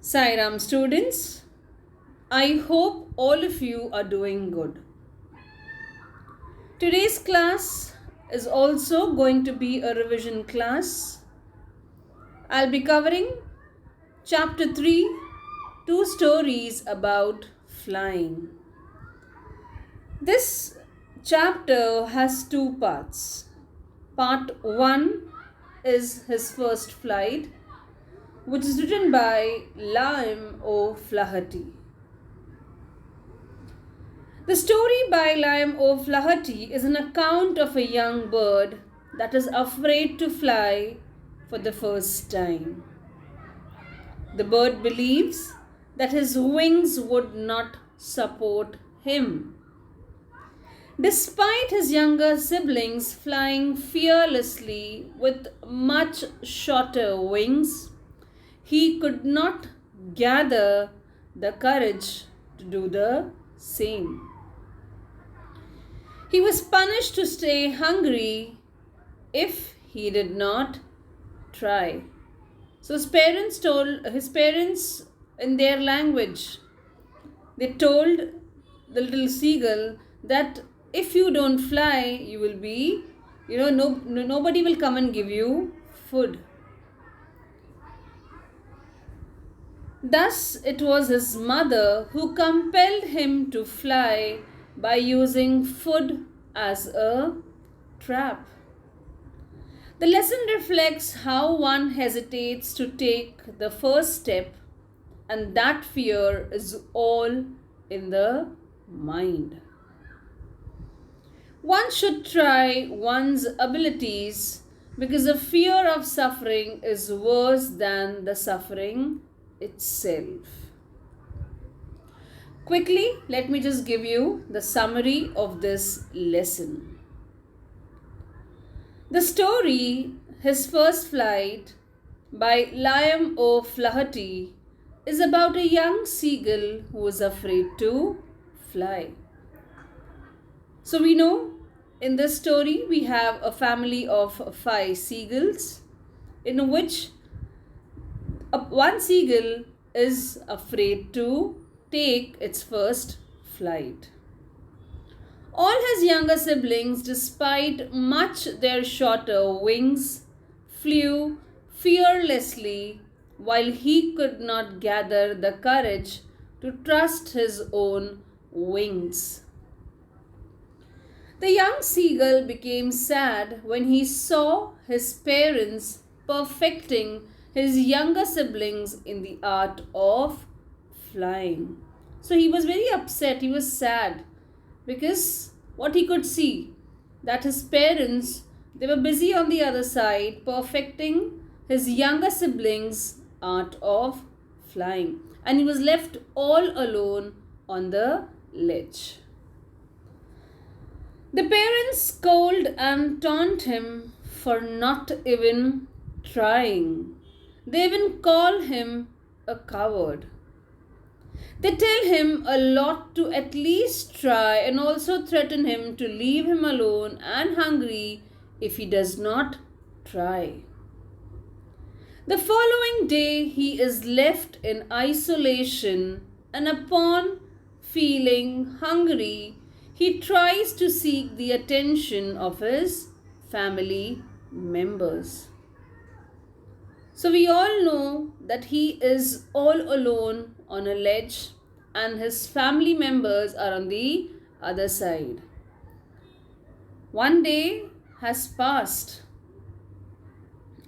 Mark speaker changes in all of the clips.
Speaker 1: Sairam students, I hope all of you are doing good. Today's class is also going to be a revision class. I'll be covering chapter 3, two stories about flying. This chapter has two parts. Part 1 is his first flight, which is written by Liam O'Flaherty. The story by Liam O'Flaherty is an account of a young bird that is afraid to fly for the first time. The bird believes that his wings would not support him. Despite his younger siblings flying fearlessly with much shorter wings, he could not gather the courage to do the same. He was punished to stay hungry if he did not try. So his parents told in their language, they told the little seagull that if you don't fly, you will be, nobody will come and give you food. Thus, it was his mother who compelled him to fly by using food as a trap. The lesson reflects how one hesitates to take the first step, and that fear is all in the mind. One should try one's abilities because the fear of suffering is worse than the suffering itself. Quickly, let me just give you the summary of this lesson. The story, His First Flight, by Liam O'Flaherty, is about a young seagull who is afraid to fly. So we know in this story we have a family of 5 seagulls, in which one seagull is afraid to take its first flight. All his younger siblings, despite much their shorter wings, flew fearlessly while he could not gather the courage to trust his own wings. The young seagull became sad when he saw his parents perfecting his younger siblings in the art of flying. So he was very upset, he was sad, because what he could see, that his parents, they were busy on the other side perfecting his younger siblings' art of flying, and he was left all alone on the ledge. The parents scold and taunt him for not even trying. They even call him a coward. They tell him a lot to at least try, and also threaten him to leave him alone and hungry if he does not try. The following day he is left in isolation, and upon feeling hungry, he tries to seek the attention of his family members. So we all know that he is all alone on a ledge and his family members are on the other side. One day has passed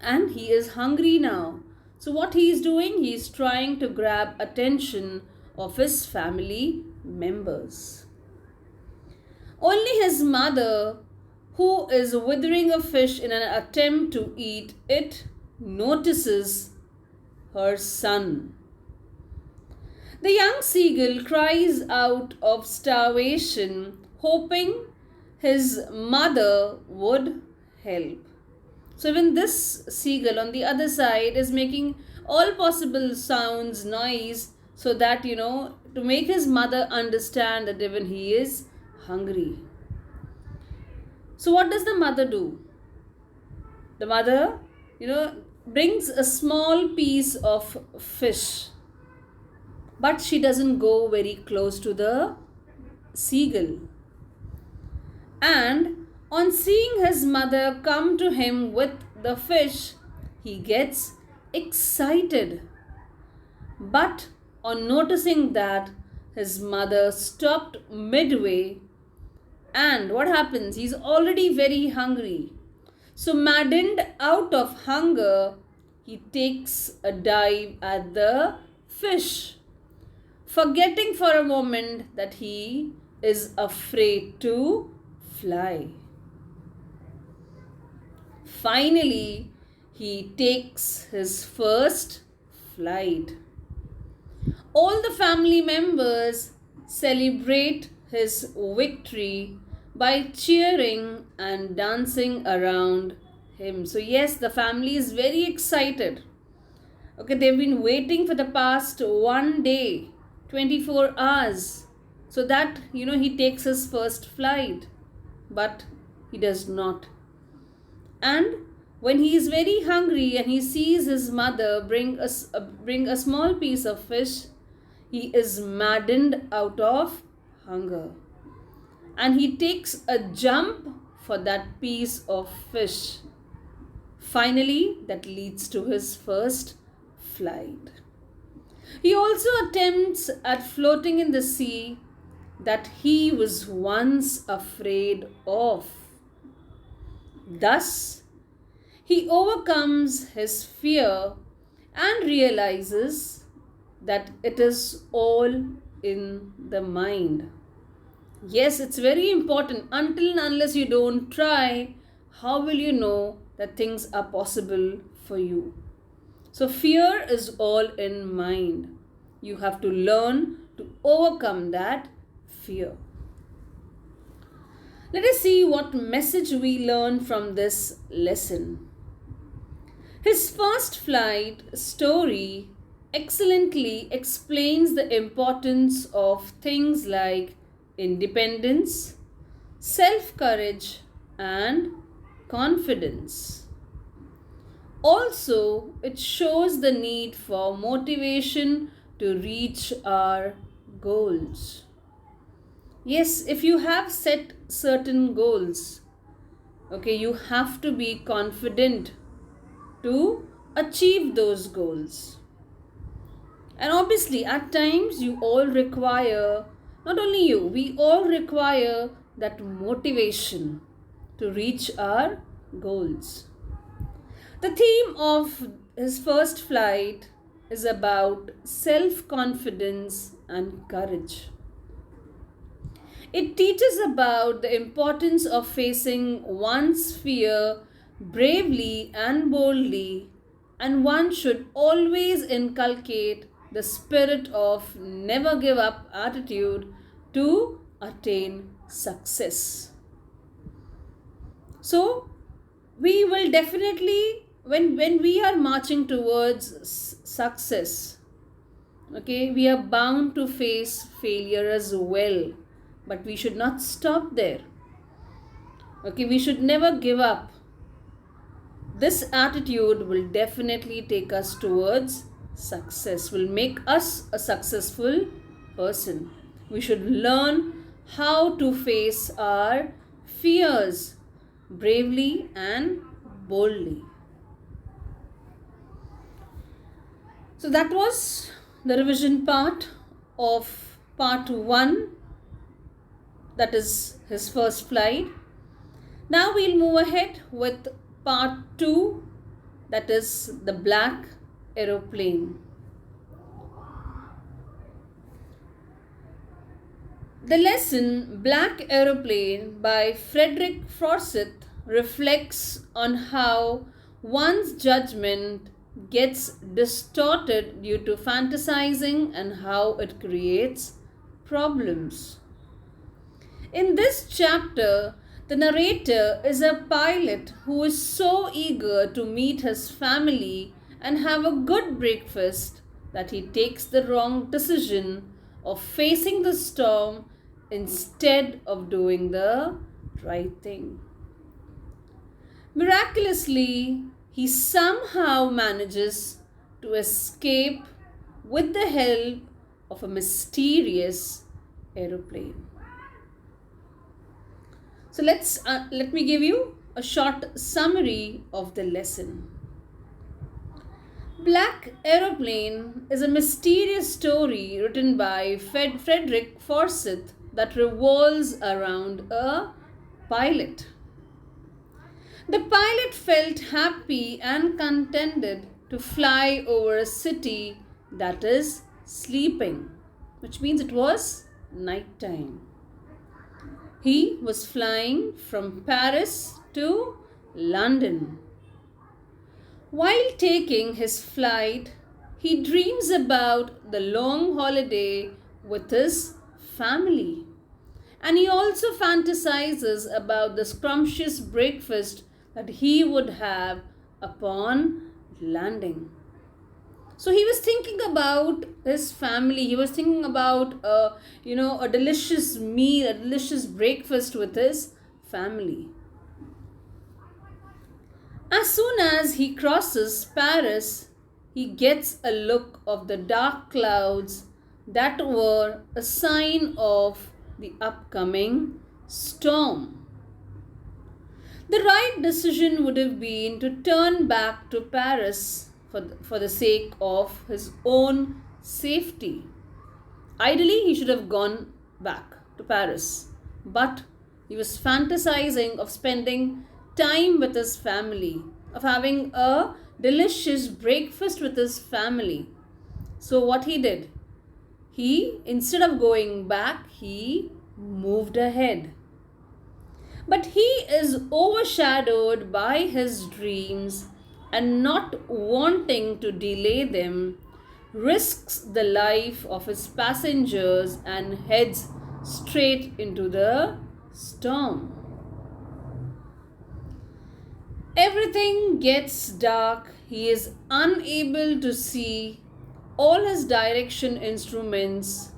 Speaker 1: and he is hungry now. So what he is doing? He is trying to grab attention of his family members. Only his mother, who is withering a fish in an attempt to eat it, notices her son. The young seagull cries out of starvation, hoping his mother would help. So even this seagull on the other side is making all possible sounds, noise, so that, to make his mother understand that even he is hungry. So what does the mother do? The mother, brings a small piece of fish but she doesn't go very close to the seagull. And on seeing his mother come to him with the fish, he gets excited. But on noticing that his mother stopped midway, and what happens? He's already very hungry. So, maddened out of hunger, he takes a dive at the fish, forgetting for a moment that he is afraid to fly. Finally, he takes his first flight. All the family members celebrate his victory by cheering and dancing around him. So, yes, the family is very excited. Okay, they've been waiting for the past one day, 24 hours, so that he takes his first flight, but he does not. And when he is very hungry and he sees his mother bring a small piece of fish, he is maddened out of hunger. And he takes a jump for that piece of fish. Finally, that leads to his first flight. He also attempts at floating in the sea that he was once afraid of. Thus, he overcomes his fear and realizes that it is all in the mind. Yes, it's very important. Until and unless you don't try, how will you know that things are possible for you? So fear is all in mind. You have to learn to overcome that fear. Let us see what message we learn from this lesson. His first flight story excellently explains the importance of things like independence, self-courage, and confidence. Also, it shows the need for motivation to reach our goals. Yes, if you have set certain goals, okay, you have to be confident to achieve those goals. And obviously, at times, you all require, not only you, we all require that motivation to reach our goals. The theme of his first flight is about self-confidence and courage. It teaches about the importance of facing one's fear bravely and boldly, and one should always inculcate the spirit of never give up attitude to attain success. So, we will definitely, when we are marching towards success, okay, we are bound to face failure as well, but we should not stop there. Okay, we should never give up. This attitude will definitely take us towards success, will make us a successful person. We should learn how to face our fears bravely and boldly. So that was the revision part of part 1, that is his first flight. Now we'll move ahead with part 2, that is the Black Aeroplane. The lesson Black Aeroplane by Frederick Forsyth reflects on how one's judgment gets distorted due to fantasizing and how it creates problems. In this chapter, the narrator is a pilot who is so eager to meet his family and have a good breakfast that he takes the wrong decision of facing the storm instead of doing the right thing. Miraculously, he somehow manages to escape with the help of a mysterious aeroplane. So let me give you a short summary of the lesson. Black Aeroplane is a mysterious story written by Frederick Forsyth that revolves around a pilot. The pilot felt happy and contented to fly over a city that is sleeping, which means it was night time. He was flying from Paris to London. While taking his flight, he dreams about the long holiday with his family. And he also fantasizes about the scrumptious breakfast that he would have upon landing. So he was thinking about his family. He was thinking about a delicious meal, a delicious breakfast with his family. As soon as he crosses Paris, he gets a look of the dark clouds that were a sign of the upcoming storm. The right decision would have been to turn back to Paris for the sake of his own safety. Ideally, he should have gone back to Paris, but he was fantasizing of spending time with his family, of having a delicious breakfast with his family. So, what he did? Instead of going back, he moved ahead. But he is overshadowed by his dreams and not wanting to delay them, risks the life of his passengers and heads straight into the storm. Everything gets dark. He is unable to see. All his direction instruments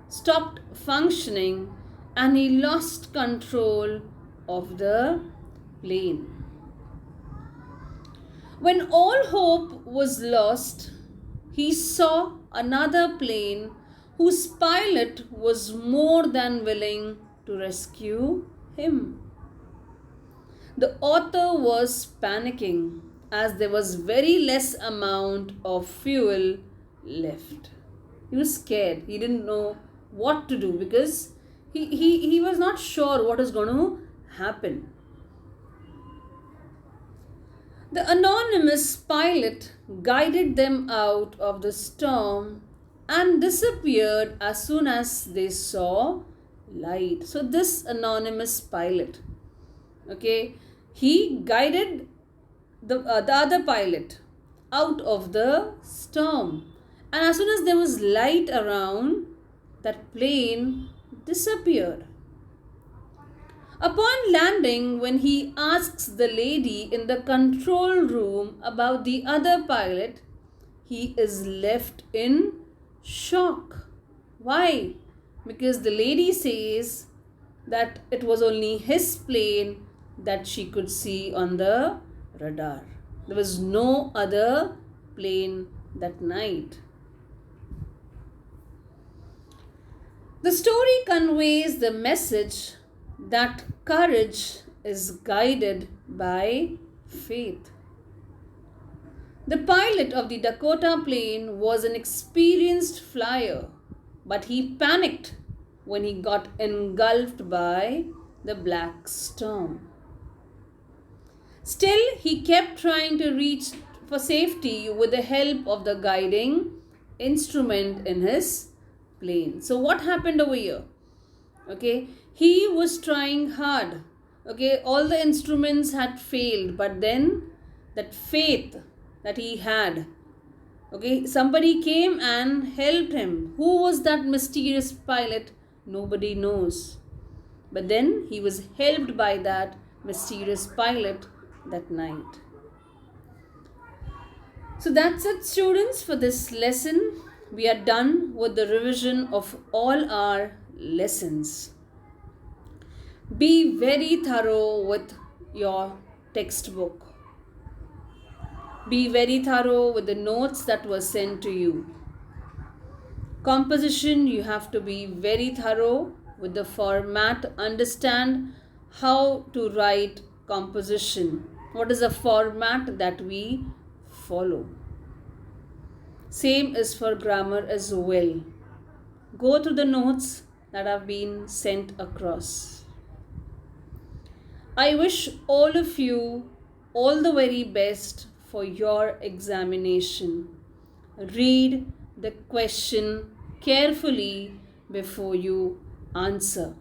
Speaker 1: stopped functioning and he lost control of the plane. When all hope was lost, he saw another plane whose pilot was more than willing to rescue him. The author was panicking as there was very less amount of fuel left. He was scared. He didn't know what to do because he was not sure what is going to happen. The anonymous pilot guided them out of the storm and disappeared as soon as they saw light. So this anonymous pilot, he guided the other pilot out of the storm, and as soon as there was light around, that plane disappeared. Upon landing, when he asks the lady in the control room about the other pilot, he is left in shock. Why? Because the lady says that it was only his plane that she could see on the radar. There was no other plane that night. The story conveys the message that courage is guided by faith. The pilot of the Dakota plane was an experienced flyer, but he panicked when he got engulfed by the black storm. Still, he kept trying to reach for safety with the help of the guiding instrument in his plane. So what happened over here? He was trying hard. All the instruments had failed, but then that faith that he had, somebody came and helped him. Who was that mysterious pilot? Nobody knows. But then he was helped by that mysterious pilot that night. So that's it, students, for this lesson. We are done with the revision of all our lessons. Be very thorough with your textbook. Be very thorough with the notes that were sent to you. Composition, you have to be very thorough with the format, understand how to write composition. What is the format that we follow? Same is for grammar as well. Go through the notes that have been sent across. I wish all of you all the very best for your examination. Read the question carefully before you answer.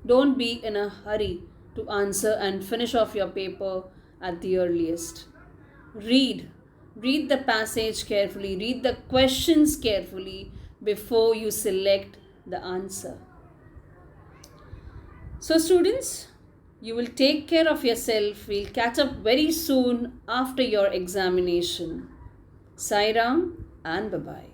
Speaker 1: Don't be in a hurry to answer and finish off your paper at the earliest. Read. Read the passage carefully. Read the questions carefully before you select the answer. So, students, you will take care of yourself. We'll catch up very soon after your examination. Sai Ram and bye-bye.